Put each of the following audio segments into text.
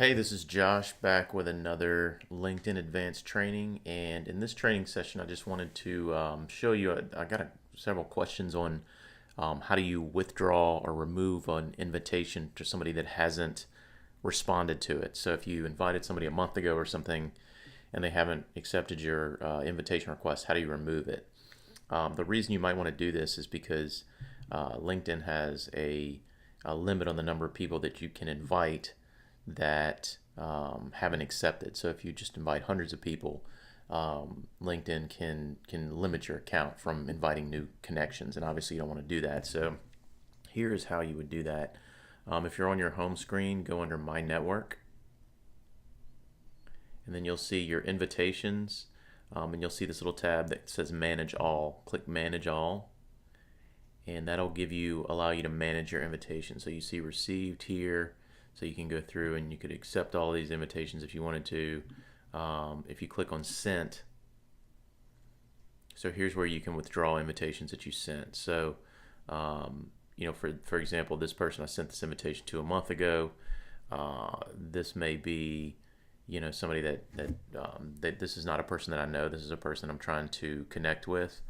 Hey, this is Josh back with another LinkedIn Advanced training. And in this training session, I just wanted to show you, I got several questions on how do you withdraw or remove an invitation to somebody that hasn't responded to it. So if you invited somebody a month ago or something and they haven't accepted your invitation request, how do you remove it? The reason you might want to do this is because LinkedIn has a limit on the number of people that you can invite that haven't accepted. So if you just invite hundreds of people, LinkedIn can limit your account from inviting new connections, and obviously you don't want to do that. So here's how you would do that. If you're on your home screen, go under My Network, and then you'll see your invitations, and you'll see this little tab that says Manage All. Click Manage All, and that'll allow you to manage your invitations. So you see Received here. So you can go through and you could accept all these invitations if you wanted to. If you click on Sent, so here's where you can withdraw invitations that you sent. So, for example, this person I sent this invitation to a month ago. This may be, somebody that this is not a person that I know. This is a person I'm trying to connect with.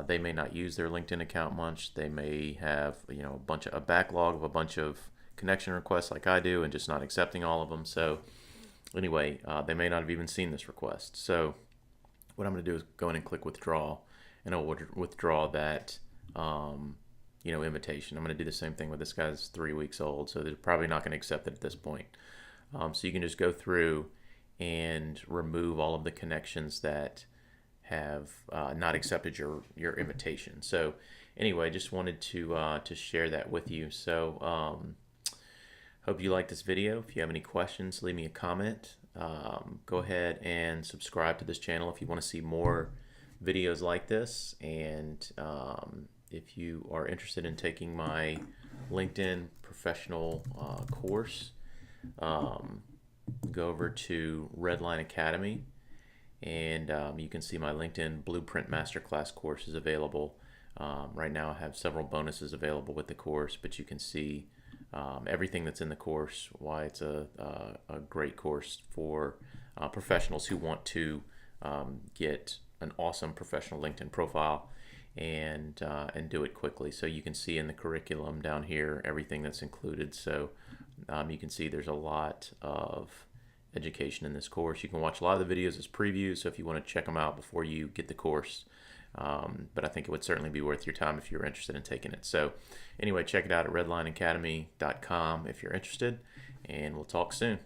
They may not use their LinkedIn account much. They may have, a backlog of a bunch of connection requests like I do and just not accepting all of them. So anyway, they may not have even seen this request. So what I'm going to do is go in and click withdraw, and I'll withdraw that invitation. I'm going to do the same thing with this guy's 3 weeks old, so they're probably not going to accept it at this point. So you can just go through and remove all of the connections that have not accepted your invitation. So anyway, just wanted to share that with you. So hope you like this video. If you have any questions, leave me a comment. Go ahead and subscribe to this channel if you want to see more videos like this. And if you are interested in taking my LinkedIn professional course, go over to Redline Academy, and you can see my LinkedIn Blueprint Masterclass course is available. Right now I have several bonuses available with the course, but you can see everything that's in the course, why it's a great course for professionals who want to get an awesome professional LinkedIn profile and do it quickly. So you can see in the curriculum down here everything that's included. So you can see there's a lot of education in this course. You can watch a lot of the videos as previews, so if you want to check them out before you get the course. But I think it would certainly be worth your time if you're interested in taking it. So anyway, check it out at redlineacademy.com if you're interested, and we'll talk soon.